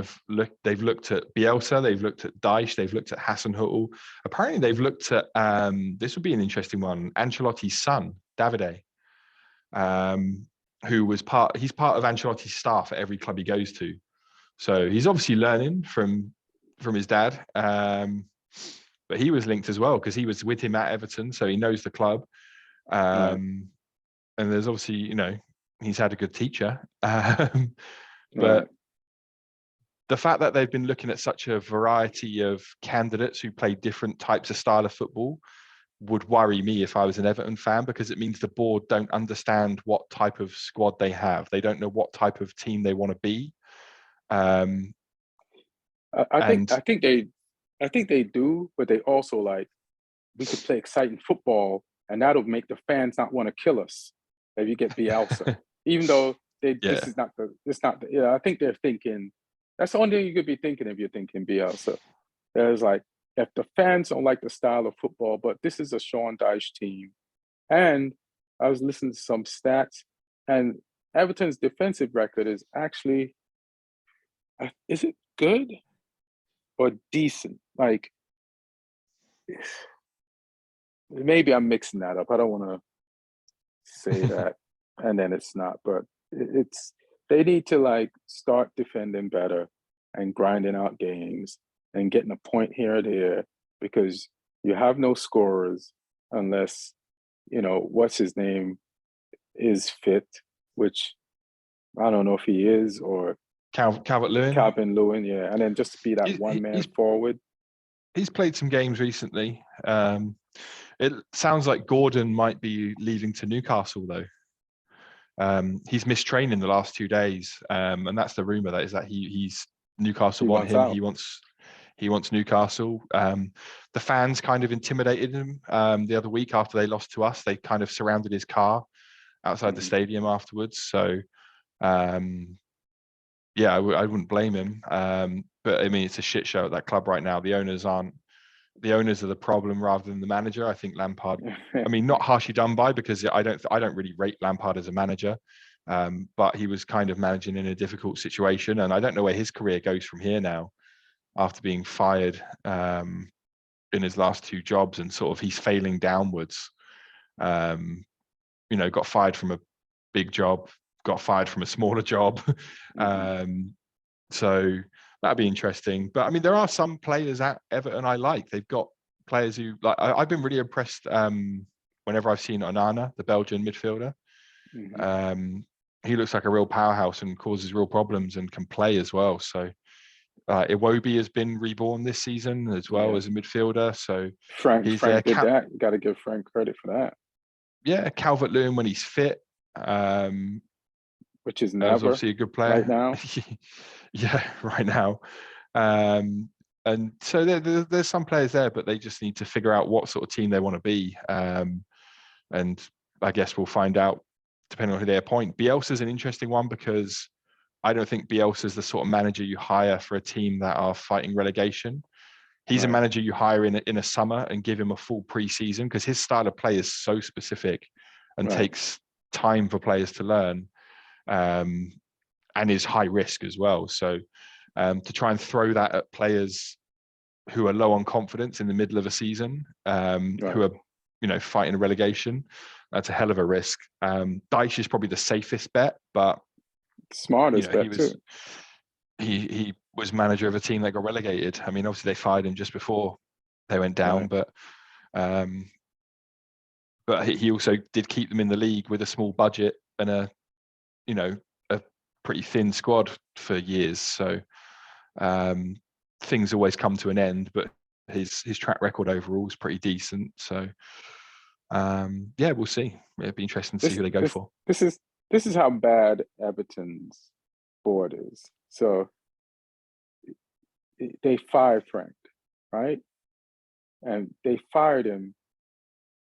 they've looked at Bielsa, they've looked at Dyche, they've looked at Hassan Huttel. Apparently they've looked at this would be an interesting one, Ancelotti's son, Davide, he's part of Ancelotti's staff at every club he goes to. So he's obviously learning from his dad. But he was linked as well, because he was with him at Everton, so he knows the club. And there's obviously, you know, he's had a good teacher. But the fact that they've been looking at such a variety of candidates who play different types of style of football would worry me if I was an Everton fan, because it means the board don't understand what type of squad they have. They don't know what type of team they want to be. I think they do, but they also like, we could play exciting football, and that'll make the fans not want to kill us if you get Bielsa. Even though this is not the. I think they're thinking that's the only thing you could be thinking if you're thinking Bielsa. There's like, if the fans don't like the style of football, but this is a Sean Dyche team, and I was listening to some stats, and Everton's defensive record is actually, is it good or decent? Like, maybe I'm mixing that up. I don't want to say that and then it's not, but they need to like start defending better and grinding out games and getting a point here or there because you have no scorers unless, what's his name is fit, which I don't know if he is, or Calvert-Lewin. Calvin-Lewin, yeah. And then just to be that one-man forward. He's played some games recently. It sounds like Gordon might be leaving to Newcastle though. He's missed training the last 2 days, and that's the rumor that he's Newcastle want him. Out. He wants Newcastle. The fans kind of intimidated him the other week after they lost to us. They kind of surrounded his car outside the stadium afterwards. So, yeah, I wouldn't blame him. But I mean, it's a shit show at that club right now. The owners are the problem rather than the manager. I think Lampard, I mean, not harshly done by, because I don't really rate Lampard as a manager. But he was kind of managing in a difficult situation, and I don't know where his career goes from here now after being fired in his last 2 jobs, and sort of he's failing downwards. Got fired from a big job, got fired from a smaller job. So that'd be interesting. But I mean, there are some players at Everton I like. They've got players who, like, I've been really impressed whenever I've seen Onana, the Belgian midfielder. He looks like a real powerhouse and causes real problems and can play as well. So Iwobi has been reborn this season as well as a midfielder. So Frank did that. You got to give Frank credit for that. Yeah, Calvert-Lewin when he's fit. Which is never obviously a good player right now. Yeah, right now. And so there's some players there, but they just need to figure out what sort of team they want to be. And I guess we'll find out depending on who they appoint. Bielsa's an interesting one because I don't think Bielsa's the sort of manager you hire for a team that are fighting relegation. He's a manager you hire in a summer and give him a full pre-season, because his style of play is so specific and takes time for players to learn. And is high risk as well. So to try and throw that at players who are low on confidence in the middle of a season, who are fighting a relegation, that's a hell of a risk. Dyche is probably the safest bet, but smartest bet too. He was manager of a team that got relegated. I mean, obviously they fired him just before they went down, but he also did keep them in the league with a small budget and a pretty thin squad for years. So things always come to an end, but his track record overall is pretty decent. So we'll see. It'd be interesting to see who they go for. This is how bad Everton's board is. So they fired Frank, right? And they fired him.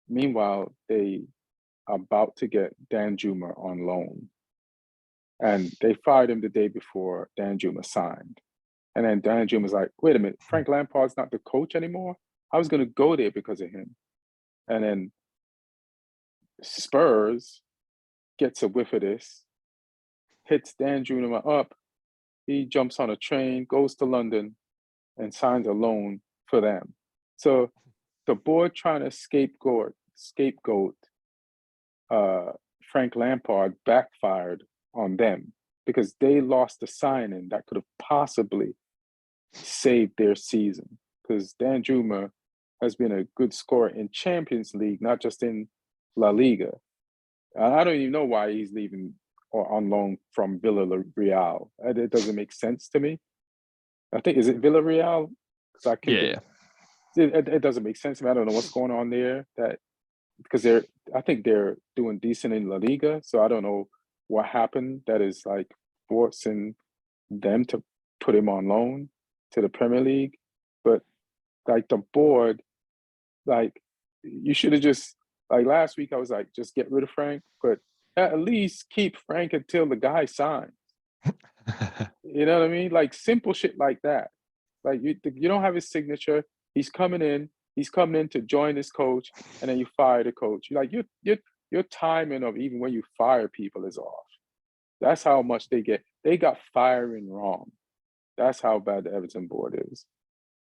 Meanwhile, they are about to get Dan Juma on loan. And they fired him the day before Dan Juma signed. And then Dan Juma's like, wait a minute, Frank Lampard's not the coach anymore? I was going to go there because of him. And then Spurs gets a whiff of this, hits Dan Juma up. He jumps on a train, goes to London, and signs a loan for them. So the board trying to scapegoat Frank Lampard backfired on them because they lost a signing that could have possibly saved their season. Because Dan Juma has been a good scorer in Champions League, not just in La Liga. I don't even know why he's leaving or on loan from Villarreal. It doesn't make sense to me. I think, is it Villarreal? It doesn't make sense to me. I don't know what's going on there. Because I think they're doing decent in La Liga, so I don't know what happened that is like forcing them to put him on loan to the Premier League. But like the board, like you should have just, like last week I was like, just get rid of Frank, but at least keep Frank until the guy signs. You know what I mean? Like simple shit like that. Like you don't have his signature. He's coming in to join this coach, and then you fire the coach. You're like your timing of even when you fire people is off. That's how much they get. They got firing wrong. That's how bad the Everton board is.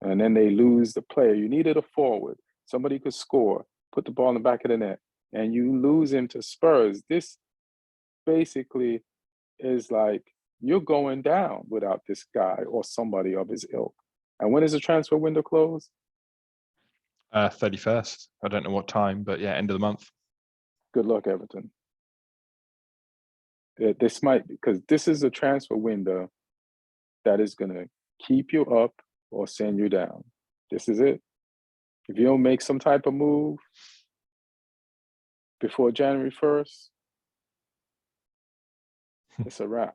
And then they lose the player. You needed a forward. Somebody could score, put the ball in the back of the net, and you lose him to Spurs. This basically is like you're going down without this guy or somebody of his ilk. And when is the transfer window closed? 31st. I don't know what time, but yeah, end of the month. Good luck, Everton. This might, because this is a transfer window that is going to keep you up or send you down. This is it. If you don't make some type of move before January 1st, it's a wrap.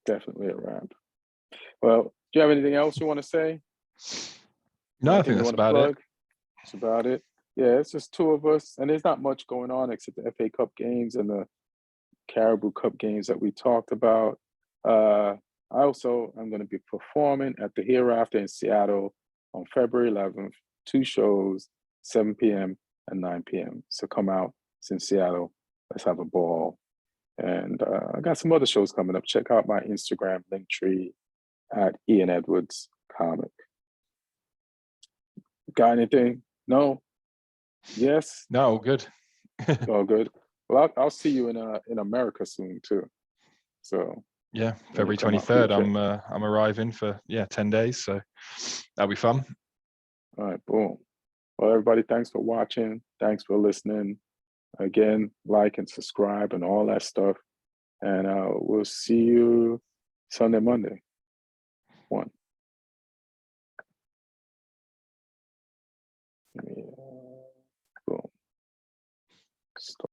Definitely a wrap. Well, do you have anything else you want to say? No, I Anything think you that's want to about plug? it. That's about it. Yeah, it's just two of us, and there's not much going on except the FA Cup games and the Caribou Cup games that we talked about. I also am going to be performing at the Hereafter in Seattle on February 11th. 2 shows, 7 p.m. and 9 p.m. So come out. It's in Seattle. Let's have a ball. And I got some other shows coming up. Check out my Instagram link tree at Ian Edwards Comic. Got anything? No? Yes? No, all good. All good. Well, I'll see you in America soon too. So Yeah, when you February come out for your 23rd. trip. I'm arriving for 10 days, so that'll be fun. All right, boom. Well, everybody, thanks for watching. Thanks for listening. Again, like and subscribe and all that stuff. And we'll see you Sunday, Monday. 1. Yeah. Boom. Stop.